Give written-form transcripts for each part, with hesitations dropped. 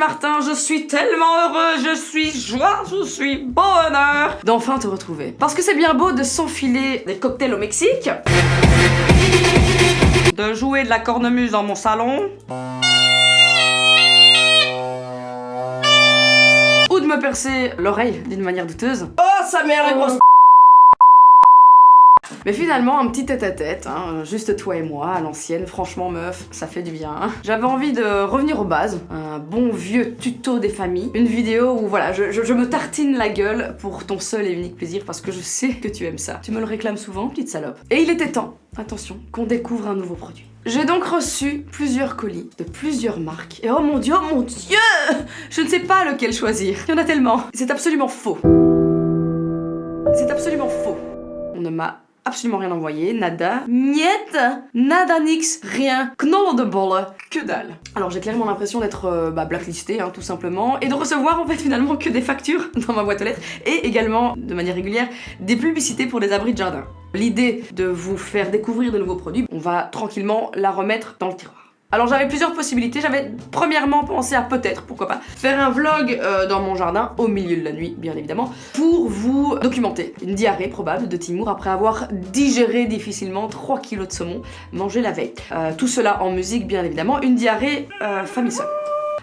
Martin, je suis tellement heureux, je suis joie, je suis bonheur d'enfin te retrouver. Parce que c'est bien beau de s'enfiler des cocktails au Mexique, de jouer de la cornemuse dans mon salon, ou de me percer l'oreille d'une manière douteuse. Oh, sa mère, la grosse. Mais finalement, un petit tête-à-tête, hein, juste toi et moi, à l'ancienne, franchement meuf, ça fait du bien. Hein. J'avais envie de revenir aux bases, un bon vieux tuto des familles, une vidéo où voilà, je me tartine la gueule pour ton seul et unique plaisir parce que je sais que tu aimes ça. Tu me le réclames souvent, petite salope. Et il était temps, attention, qu'on découvre un nouveau produit. J'ai donc reçu plusieurs colis de plusieurs marques. Et oh mon dieu, je ne sais pas lequel choisir. Il y en a tellement. C'est absolument faux. C'est absolument faux. On ne m'a absolument rien envoyé, nada, niet, nada nix, rien, knolle de bolle, que dalle. Alors j'ai clairement l'impression d'être blacklistée, hein, tout simplement, et de recevoir en fait finalement que des factures dans ma boîte aux lettres, et également, de manière régulière, des publicités pour des abris de jardin. L'idée de vous faire découvrir de nouveaux produits, on va tranquillement la remettre dans le tiroir. Alors j'avais plusieurs possibilités, j'avais premièrement pensé à peut-être, pourquoi pas, faire un vlog dans mon jardin, au milieu de la nuit bien évidemment, pour vous documenter une diarrhée probable de Timur après avoir digéré difficilement 3 kilos de saumon mangé la veille. Tout cela en musique bien évidemment, une diarrhée famille seule.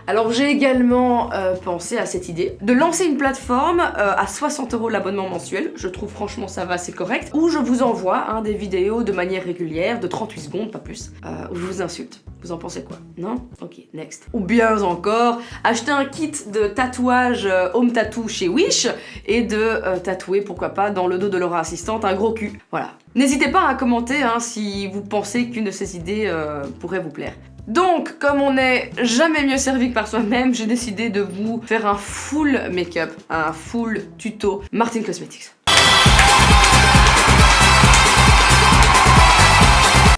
Alors j'ai également pensé à cette idée de lancer une plateforme à 60 € l'abonnement mensuel, je trouve franchement ça va, c'est correct, où je vous envoie des vidéos de manière régulière, de 38 secondes, pas plus, où je vous insulte. Vous en pensez quoi? Non? Ok, next. Ou bien encore, acheter un kit de tatouage home tattoo chez Wish et de tatouer, pourquoi pas, dans le dos de leur assistante un gros cul. Voilà. N'hésitez pas à commenter si vous pensez qu'une de ces idées pourrait vous plaire. Donc, comme on n'est jamais mieux servi que par soi-même, j'ai décidé de vous faire un full make-up, un full tuto Martin Cosmetics.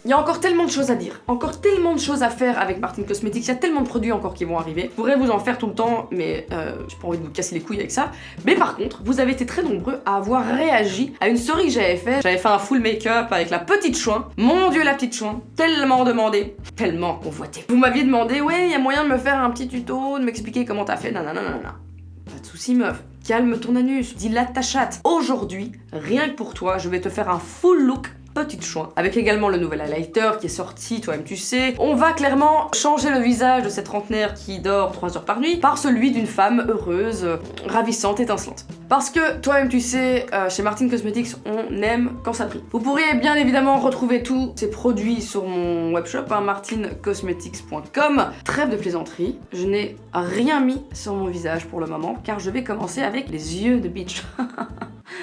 Il y a encore tellement de choses à dire, encore tellement de choses à faire avec Martin Cosmetics, il y a tellement de produits encore qui vont arriver. Je pourrais vous en faire tout le temps, mais j'ai pas envie de vous casser les couilles avec ça. Mais par contre, vous avez été très nombreux à avoir réagi à une story que j'avais fait. J'avais fait un full make-up avec la petite chouin. Mon dieu, la petite chouin, tellement demandée, tellement convoitée. Vous m'aviez demandé, ouais, il y a moyen de me faire un petit tuto, de m'expliquer comment t'as fait, nanana. Pas de soucis meuf. Calme ton anus, dis-la ta chatte. Aujourd'hui, rien que pour toi, je vais te faire un full look petite chouin, avec également le nouvel highlighter qui est sorti, toi-même tu sais. On va clairement changer le visage de cette trentenaire qui dort 3 heures par nuit par celui d'une femme heureuse, ravissante, étincelante. Parce que, toi-même tu sais, chez Martin Cosmetics, on aime quand ça brille. Vous pourriez bien évidemment retrouver tous ces produits sur mon webshop, martincosmetics.com. Trêve de plaisanterie, je n'ai rien mis sur mon visage pour le moment, car je vais commencer avec les yeux de bitch.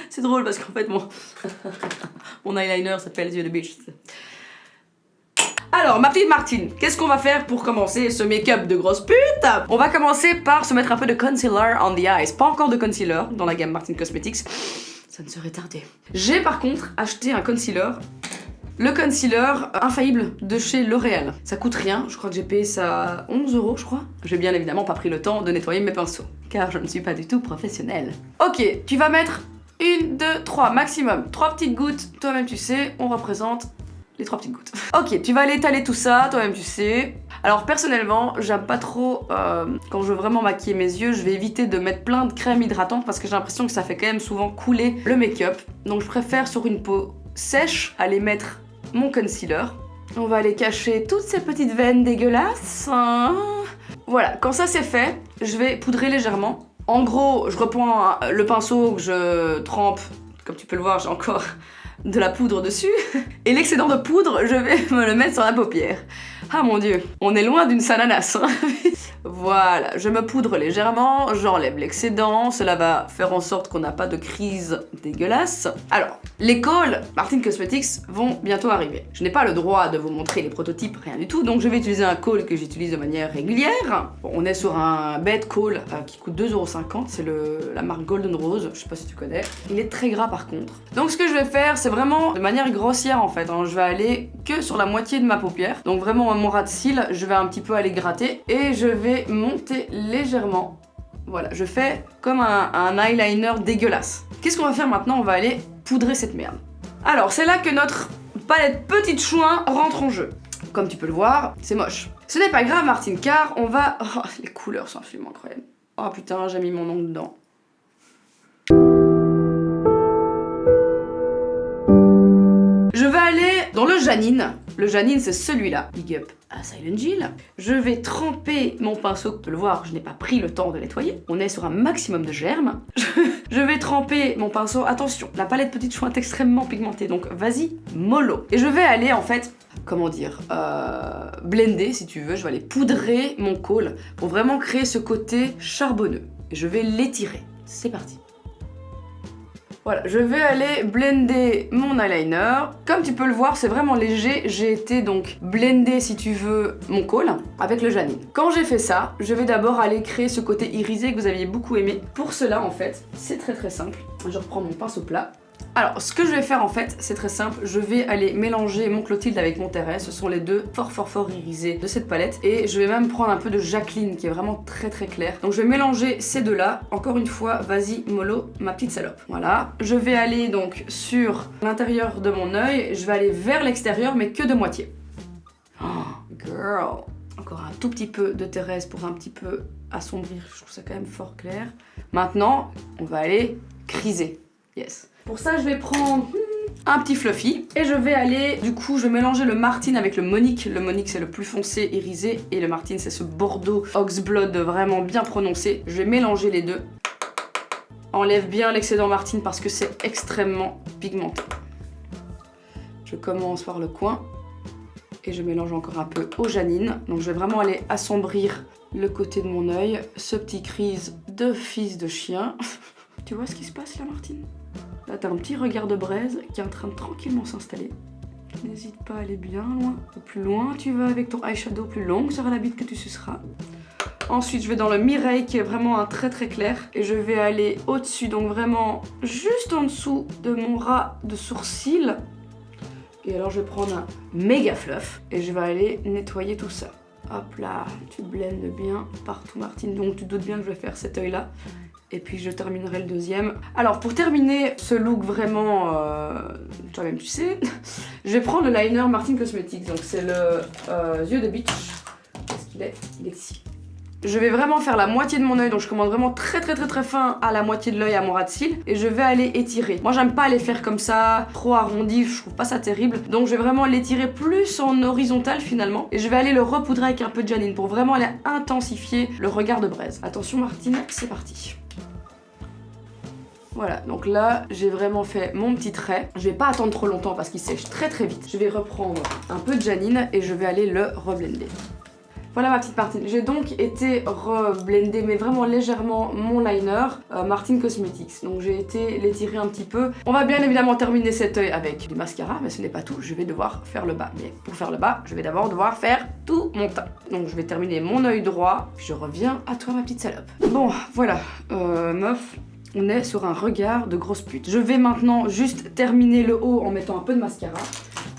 C'est drôle parce qu'en fait, mon eyeliner s'appelle les yeux de bitch. Alors, ma petite Martine, qu'est-ce qu'on va faire pour commencer ce make-up de grosse pute? On va commencer par se mettre un peu de concealer on the eyes. Pas encore de concealer dans la gamme Martin Cosmetics. Ça ne serait tardé. J'ai par contre acheté un concealer. Le concealer infaillible de chez L'Oréal. Ça coûte rien, je crois que j'ai payé ça 11 € je crois. J'ai bien évidemment pas pris le temps de nettoyer mes pinceaux, car je ne suis pas du tout professionnelle. Ok, tu vas mettre 1, 2, 3 maximum, 3 petites gouttes, toi-même tu sais, on représente les 3 petites gouttes. Ok, tu vas aller étaler tout ça, toi-même tu sais. Alors personnellement, j'aime pas trop, quand je veux vraiment maquiller mes yeux, je vais éviter de mettre plein de crème hydratante parce que j'ai l'impression que ça fait quand même souvent couler le make-up. Donc je préfère sur une peau sèche aller mettre mon concealer. On va aller cacher toutes ces petites veines dégueulasses. Hein. Voilà, quand ça c'est fait, je vais poudrer légèrement. En gros, je reprends le pinceau que je trempe, comme tu peux le voir, j'ai encore de la poudre dessus. Et l'excédent de poudre, je vais me le mettre sur la paupière. Ah mon dieu, on est loin d'une sananas. Hein. Voilà, je me poudre légèrement, j'enlève l'excédent, cela va faire en sorte qu'on n'a pas de crise dégueulasse. Alors, les cols Martin Cosmetics vont bientôt arriver. Je n'ai pas le droit de vous montrer les prototypes, rien du tout, donc je vais utiliser un col que j'utilise de manière régulière. Bon, on est sur un bête col qui coûte 2,50 €, c'est la marque Golden Rose, je sais pas si tu connais. Il est très gras par contre. Donc ce que je vais faire, c'est vraiment de manière grossière en fait, hein. Je vais aller que sur la moitié de ma paupière, donc vraiment mon ras de cils, je vais un petit peu aller gratter et je vais monter légèrement. Voilà, je fais comme un eyeliner dégueulasse. Qu'est-ce qu'on va faire maintenant? On va aller poudrer cette merde. Alors, c'est là que notre palette petite chouin rentre en jeu. Comme tu peux le voir, c'est moche. Ce n'est pas grave Martine, car on va... Oh, les couleurs sont absolument incroyables. Oh putain, j'ai mis mon ongle dedans. Je vais aller dans le Janine. Le Janine, c'est celui-là. Big up à Silent Jill. Je vais tremper mon pinceau. Tu peux le voir, je n'ai pas pris le temps de nettoyer. On est sur un maximum de germes. Je vais tremper mon pinceau. Attention, la palette Petite Chou est extrêmement pigmentée, donc vas-y, mollo. Et je vais aller en fait, comment dire, blender si tu veux. Je vais aller poudrer mon côle pour vraiment créer ce côté charbonneux. Et je vais l'étirer. C'est parti. Voilà, je vais aller blender mon eyeliner. Comme tu peux le voir, c'est vraiment léger. J'ai été donc blender, si tu veux, mon côle avec le Janine. Quand j'ai fait ça, je vais d'abord aller créer ce côté irisé que vous aviez beaucoup aimé. Pour cela, en fait, c'est très simple. Je reprends mon pinceau plat. Alors, ce que je vais faire en fait, c'est très simple. Je vais aller mélanger mon Clotilde avec mon Thérèse. Ce sont les deux fort irisés de cette palette. Et je vais même prendre un peu de Jacqueline qui est vraiment très clair. Donc je vais mélanger ces deux-là. Encore une fois, vas-y mollo, ma petite salope. Voilà. Je vais aller donc sur l'intérieur de mon œil. Je vais aller vers l'extérieur, mais que de moitié. Oh, girl. Encore un tout petit peu de Thérèse pour un petit peu assombrir. Je trouve ça quand même fort clair. Maintenant, on va aller criser. Yes. Pour ça, je vais prendre un petit fluffy et je vais aller, du coup, je vais mélanger le Martine avec le Monique. Le Monique, c'est le plus foncé, irisé, et le Martine, c'est ce Bordeaux Oxblood vraiment bien prononcé. Je vais mélanger les deux. Enlève bien l'excédent Martine parce que c'est extrêmement pigmenté. Je commence par le coin et je mélange encore un peu au Janine. Donc je vais vraiment aller assombrir le côté de mon œil. Ce petit crise de fils de chien. Tu vois ce qui se passe là, Martine? Là, t'as un petit regard de braise qui est en train de tranquillement s'installer. N'hésite pas à aller bien loin. Au plus loin tu vas avec ton eyeshadow, plus longue sera la bite que tu suceras. Ensuite, je vais dans le Mireille qui est vraiment un très clair. Et je vais aller au-dessus, donc vraiment juste en dessous de mon ras de sourcil. Et alors, je vais prendre un méga fluff et je vais aller nettoyer tout ça. Hop là, tu blendes bien partout, Martine. Donc, tu doutes bien que je vais faire cet œil-là. Et puis je terminerai le deuxième. Alors pour terminer ce look vraiment, toi-même tu sais, je vais prendre le liner Martine Cosmetics. Donc c'est le yeux de bitch. Qu'est-ce qu'il est? Il est ici. Je vais vraiment faire la moitié de mon œil, donc je commence vraiment très fin à la moitié de l'œil, à mon ras de cils, et je vais aller étirer. Moi j'aime pas les faire comme ça, trop arrondi, je trouve pas ça terrible, donc je vais vraiment l'étirer plus en horizontal finalement, et je vais aller le repoudrer avec un peu de Janine pour vraiment aller intensifier le regard de braise. Attention Martine, c'est parti. Voilà, donc là, j'ai vraiment fait mon petit trait. Je vais pas attendre trop longtemps parce qu'il sèche très vite. Je vais reprendre un peu de Janine et je vais aller le reblender. Voilà ma petite Martine. J'ai donc été reblender, mais vraiment légèrement, mon liner Martine Cosmetics. Donc j'ai été l'étirer un petit peu. On va bien évidemment terminer cet œil avec du mascara, mais ce n'est pas tout. Je vais devoir faire le bas. Mais pour faire le bas, je vais d'abord devoir faire tout mon teint. Donc je vais terminer mon œil droit, puis je reviens à toi ma petite salope. Bon, voilà, meuf. On est sur un regard de grosse pute. Je vais maintenant juste terminer le haut en mettant un peu de mascara.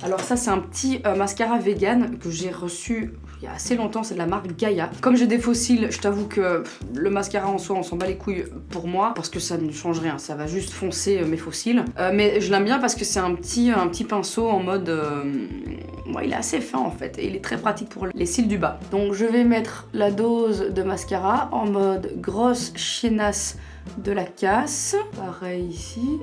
Alors ça c'est un petit mascara vegan que j'ai reçu il y a assez longtemps, c'est de la marque Gaia. Comme j'ai des faux cils, je t'avoue que le mascara en soi on s'en bat les couilles pour moi parce que ça ne change rien, ça va juste foncer mes faux cils. Mais je l'aime bien parce que c'est un petit pinceau en mode... ouais, il est assez fin en fait et il est très pratique pour les cils du bas. Donc je vais mettre la dose de mascara en mode grosse chiennasse de la casse. Pareil ici.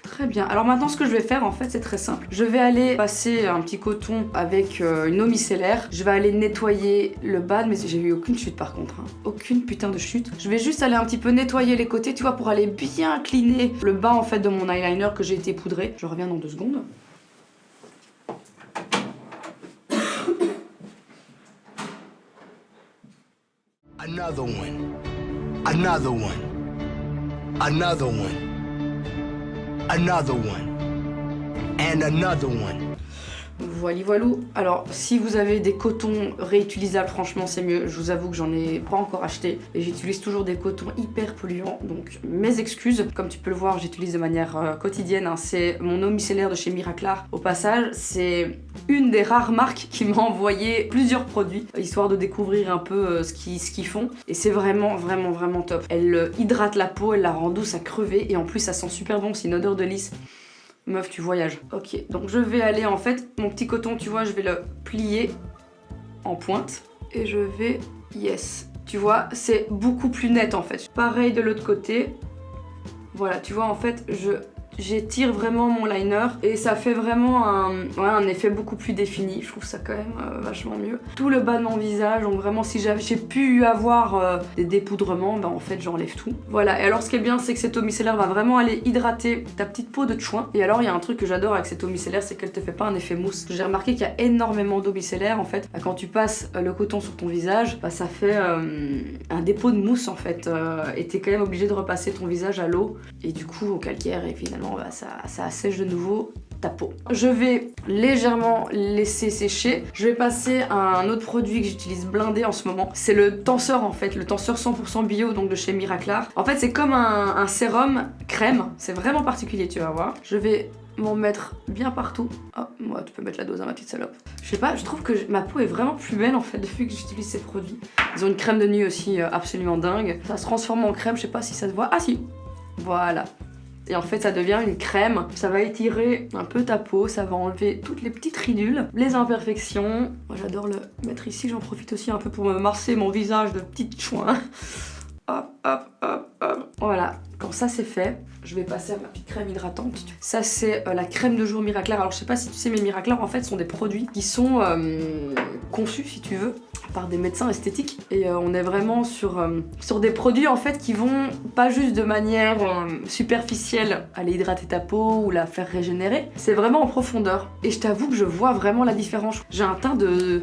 Très bien. Alors maintenant ce que je vais faire en fait c'est très simple. Je vais aller passer un petit coton avec une eau micellaire. Je vais aller nettoyer le bas, mais j'ai eu aucune chute par contre. Hein. Aucune putain de chute. Je vais juste aller un petit peu nettoyer les côtés, tu vois, pour aller bien cleaner le bas en fait de mon eyeliner que j'ai été poudré. Je reviens dans 2 secondes. Another one. Another one. Another one. Another one. And another one. Voilà, voilou. Alors, si vous avez des cotons réutilisables, franchement, c'est mieux. Je vous avoue que j'en ai pas encore acheté et j'utilise toujours des cotons hyper polluants. Donc, mes excuses. Comme tu peux le voir, j'utilise de manière quotidienne. Hein. C'est mon eau micellaire de chez Miraclar. Au passage, c'est une des rares marques qui m'a envoyé plusieurs produits, histoire de découvrir un peu ce qu'ils font. Et c'est vraiment top. Elle hydrate la peau, elle la rend douce à crever et en plus, ça sent super bon. C'est une odeur de lisse. Meuf, tu voyages. Ok, donc je vais aller en fait, mon petit coton, tu vois, je vais le plier en pointe. Et je vais... Yes. Tu vois, c'est beaucoup plus net en fait. Pareil de l'autre côté. Voilà, tu vois, en fait, j'étire vraiment mon liner et ça fait vraiment un effet beaucoup plus défini. Je trouve ça quand même vachement mieux. Tout le bas de mon visage, donc vraiment si j'ai pu avoir des dépoudrements, bah en fait j'enlève tout. Voilà, et alors ce qui est bien c'est que cette eau micellaire va vraiment aller hydrater ta petite peau de chouin. Et alors il y a un truc que j'adore avec cette eau micellaire, c'est qu'elle te fait pas un effet mousse. J'ai remarqué qu'il y a énormément d'eau micellaire en fait. Quand tu passes le coton sur ton visage, bah, ça fait un dépôt de mousse en fait. Et t'es quand même obligé de repasser ton visage à l'eau et du coup au calcaire et finalement bah, ça assèche de nouveau ta peau. Je vais légèrement laisser sécher. Je vais passer à un autre produit que j'utilise blindé en ce moment. C'est le tenseur en fait, le tenseur 100% bio donc de chez Miraclar. En fait c'est comme un sérum crème, c'est vraiment particulier tu vas voir. Je vais m'en mettre bien partout. Oh, moi tu peux mettre la dose à ma petite salope. Je sais pas, je trouve que ma peau est vraiment plus belle en fait depuis que j'utilise ces produits. Ils ont une crème de nuit aussi absolument dingue. Ça se transforme en crème, je sais pas si ça se voit. Ah si, voilà. Et en fait ça devient une crème, ça va étirer un peu ta peau, ça va enlever toutes les petites ridules, les imperfections. Moi j'adore le mettre ici, j'en profite aussi un peu pour me masser mon visage de petite chouin. Hop, hop, hop, hop. Voilà, quand ça c'est fait, je vais passer à ma petite crème hydratante. Ça c'est la crème de jour Miraclar. Alors je sais pas si tu sais mais Miraclar en fait sont des produits qui sont conçus si tu veux par des médecins esthétiques et on est vraiment sur des produits en fait qui vont pas juste de manière superficielle aller hydrater ta peau ou la faire régénérer, c'est vraiment en profondeur et je t'avoue que je vois vraiment la différence. J'ai un teint de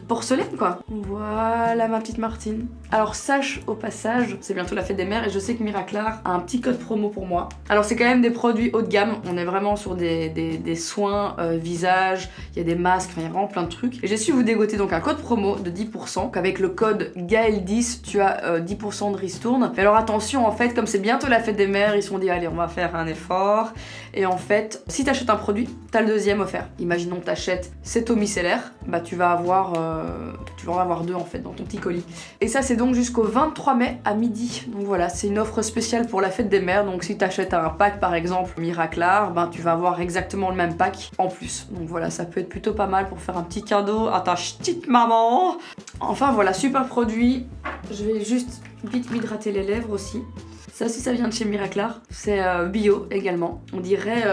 porcelaine quoi. Voilà ma petite Martine. Alors sache au passage, c'est bientôt la fête des mères et je sais que Miraclar a un petit code promo pour moi. Alors c'est quand même des produits haut de gamme, on est vraiment sur des soins visage, il y a des masques, il y a vraiment plein de trucs. Et j'ai su vous dégoter donc un code promo de 10%, qu'avec le code Gaël10 tu as 10% de ristourne. Mais alors attention en fait, comme c'est bientôt la fête des mères, ils se sont dit allez on va faire un effort. Et en fait, si t'achètes un produit, t'as le deuxième offert. Imaginons que t'achètes cette eau micellaire, bah tu vas en avoir deux en fait dans ton petit colis. Et ça c'est donc jusqu'au 23 mai à midi. Donc voilà, c'est une offre spéciale pour la fête des mères. Donc si t'achètes un pack par exemple Miraclar, ben tu vas avoir exactement le même pack en plus. Donc voilà, ça peut être plutôt pas mal pour faire un petit cadeau à ta petite maman. Enfin voilà, super produit. Je vais juste vite m'hydrater les lèvres aussi. Ça aussi ça vient de chez Miraclar. C'est bio également. On dirait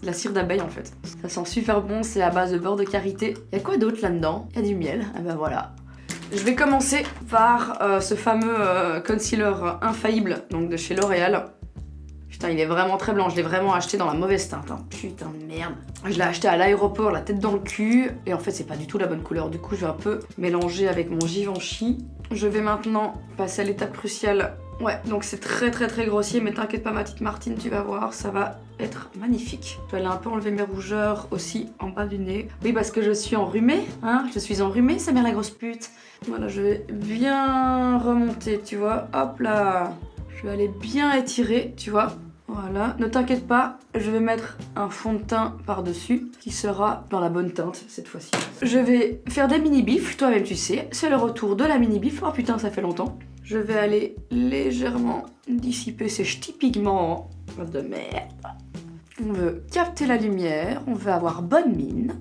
la cire d'abeille en fait. Ça sent super bon, c'est à base de beurre de karité. Y a quoi d'autre là-dedans? Y a du miel. Ah ben voilà. Je vais commencer par ce fameux concealer infaillible donc de chez L'Oréal. Putain, il est vraiment très blanc, je l'ai vraiment acheté dans la mauvaise teinte, hein. Putain de merde. Je l'ai acheté à l'aéroport, la tête dans le cul, et en fait c'est pas du tout la bonne couleur, du coup je vais un peu mélanger avec mon Givenchy. Je vais maintenant passer à l'étape cruciale. Ouais, donc c'est très grossier, mais t'inquiète pas ma petite Martine, tu vas voir, ça va être magnifique. Je vais aller un peu enlever mes rougeurs aussi en bas du nez. Oui, parce que je suis enrhumée, hein, je suis enrhumée, sa mère la grosse pute. Voilà, je vais bien remonter, tu vois, hop là. Je vais aller bien étirer, tu vois. Voilà, ne t'inquiète pas, je vais mettre un fond de teint par-dessus qui sera dans la bonne teinte cette fois-ci. Je vais faire des mini-bifs, toi-même tu sais, c'est le retour de la mini-bif. Oh putain, ça fait longtemps. Je vais aller légèrement dissiper ces petits pigments de merde. On veut capter la lumière, on veut avoir bonne mine.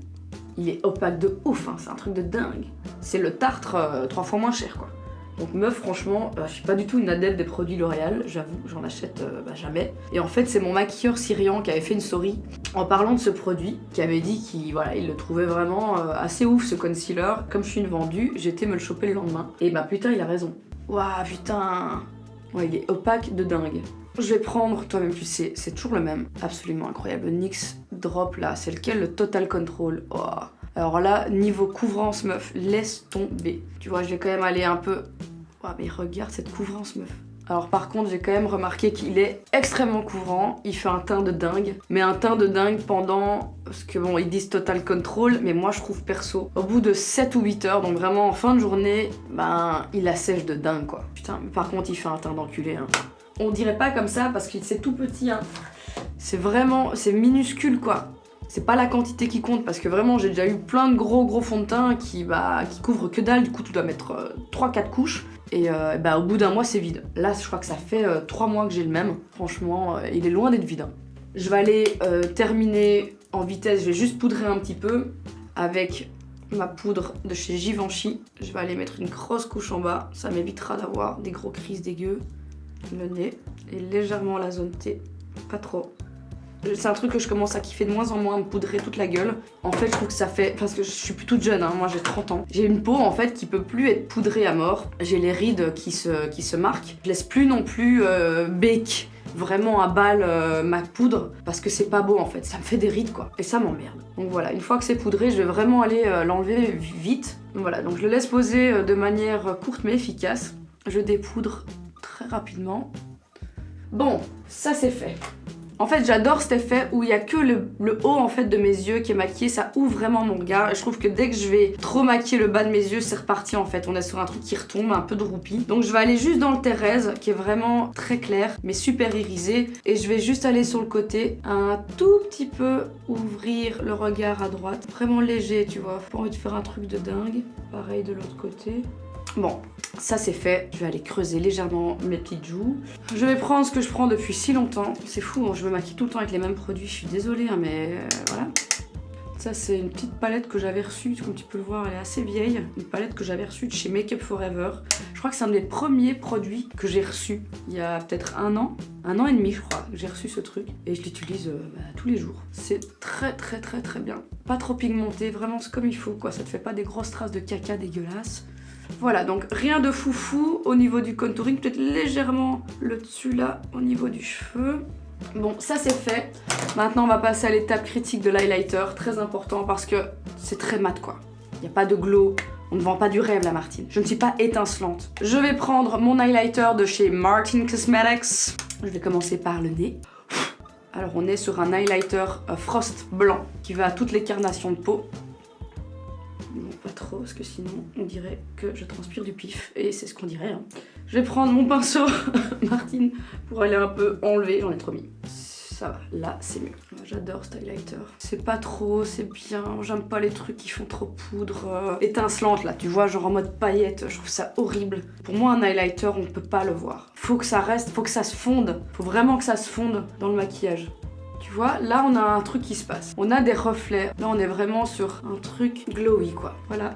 Il est opaque de ouf, hein, c'est un truc de dingue. C'est le tartre 3 fois moins cher quoi. Donc meuf franchement, je suis pas du tout une adepte des produits L'Oréal, j'avoue, j'en achète jamais. Et en fait c'est mon maquilleur Cyrian qui avait fait une story en parlant de ce produit, qui avait dit qu'il il le trouvait vraiment assez ouf ce concealer. Comme je suis une vendue, j'ai été me le choper le lendemain. Et bah putain il a raison. Waouh putain. Ouais il est opaque de dingue. Je vais prendre, toi-même tu sais, c'est toujours le même, absolument incroyable. Le NYX Drop là, c'est lequel? Le Total Control. Oh. Alors là, niveau couvrance, meuf, laisse tomber. Tu vois, je vais quand même aller un peu... Oh, mais regarde cette couvrance, meuf. Alors par contre, j'ai quand même remarqué qu'il est extrêmement couvrant. Il fait un teint de dingue. Mais un teint de dingue pendant... Parce que bon, ils disent Total Control, mais moi je trouve perso, au bout de 7 ou 8 heures, donc vraiment en fin de journée, ben, il assèche de dingue, quoi. Putain, mais par contre, il fait un teint d'enculé, hein. On dirait pas comme ça, parce que c'est tout petit, hein. C'est vraiment... C'est minuscule, quoi. C'est pas la quantité qui compte parce que vraiment j'ai déjà eu plein de gros fonds de teint qui couvrent que dalle, du coup tu dois mettre 3-4 couches et au bout d'un mois c'est vide. Là je crois que ça fait 3 mois que j'ai le même, franchement il est loin d'être vide. Hein. Je vais aller terminer en vitesse, je vais juste poudrer un petit peu avec ma poudre de chez Givenchy. Je vais aller mettre une grosse couche en bas, ça m'évitera d'avoir des gros crises dégueux. Le nez et légèrement la zone T, pas trop. C'est un truc que je commence à kiffer de moins en moins, me poudrer toute la gueule. En fait, je trouve que ça fait... Parce que je suis plus toute jeune, hein, moi j'ai 30 ans. J'ai une peau en fait qui peut plus être poudrée à mort. J'ai les rides qui se marquent. Je laisse plus non plus bake vraiment à balle ma poudre parce que c'est pas beau en fait. Ça me fait des rides quoi. Et ça m'emmerde. Donc voilà, une fois que c'est poudré, je vais vraiment aller l'enlever vite. Donc voilà, donc je le laisse poser de manière courte mais efficace. Je dépoudre très rapidement. Bon, ça c'est fait. En fait, j'adore cet effet où il y a que le haut en fait de mes yeux qui est maquillé, ça ouvre vraiment mon regard et je trouve que dès que je vais trop maquiller le bas de mes yeux, c'est reparti en fait. On est sur un truc qui retombe, un peu de roupie. Donc je vais aller juste dans le Thérèse qui est vraiment très clair mais super irisé et je vais juste aller sur le côté un tout petit peu ouvrir le regard à droite. Vraiment léger, tu vois. Pas envie de faire un truc de dingue. Pareil de l'autre côté. Bon, ça c'est fait, je vais aller creuser légèrement mes petites joues. Je vais prendre ce que je prends depuis si longtemps. C'est fou, hein, je me maquille tout le temps avec les mêmes produits, je suis désolée, hein, mais voilà. Ça c'est une petite palette que j'avais reçue, comme tu peux le voir, elle est assez vieille. Une palette que j'avais reçue de chez Make Up Forever. Je crois que c'est un des premiers produits que j'ai reçu il y a peut-être un an et demi je crois, que j'ai reçu ce truc. Et je l'utilise tous les jours. C'est très bien. Pas trop pigmenté, vraiment c'est comme il faut quoi, ça te fait pas des grosses traces de caca dégueulasses. Voilà, donc rien de foufou au niveau du contouring, peut-être légèrement le dessus là au niveau du cheveu. Bon, ça c'est fait. Maintenant on va passer à l'étape critique de l'highlighter, très important parce que c'est très mat quoi. Il n'y a pas de glow, on ne vend pas du rêve la Martine. Je ne suis pas étincelante. Je vais prendre mon highlighter de chez Martin Cosmetics. Je vais commencer par le nez. Alors on est sur un highlighter Frost blanc qui va à toutes les carnations de peau. Non, pas trop, parce que sinon on dirait que je transpire du pif. Et c'est ce qu'on dirait. Hein. Je vais prendre mon pinceau, Martine, pour aller un peu enlever. J'en ai trop mis. Ça va, là c'est mieux. J'adore ce highlighter. C'est pas trop, c'est bien. J'aime pas les trucs qui font trop poudre étincelante là. Tu vois, genre en mode paillette. Je trouve ça horrible. Pour moi, un highlighter, on peut pas le voir. Faut que ça reste, faut que ça se fonde. Faut vraiment que ça se fonde dans le maquillage. Tu vois, là on a un truc qui se passe. On a des reflets. Là on est vraiment sur un truc glowy quoi. Voilà.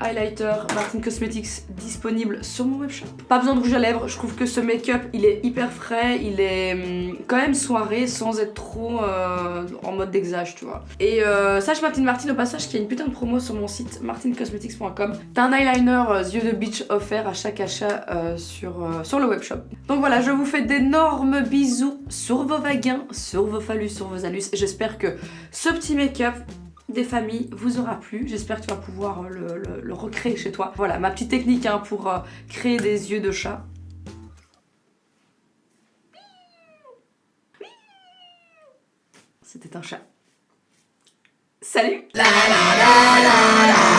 Highlighter Martin Cosmetics disponible sur mon webshop. Pas besoin de rouge à lèvres. Je trouve que ce make-up il est hyper frais. Il est quand même soirée sans être trop en mode d'exage, tu vois. Et sache Martin au passage qu'il y a une putain de promo sur mon site martincosmetics.com. T'as un eyeliner yeux de beach offert à chaque achat sur le webshop. Donc voilà, je vous fais d'énormes bisous sur vos vagins, sur vos phallus, sur vos anus. J'espère que ce petit make-up des familles vous aura plu. J'espère que tu vas pouvoir le recréer chez toi. Voilà, ma petite technique hein, pour créer des yeux de chat. C'était un chat. Salut! La, la, la, la, la.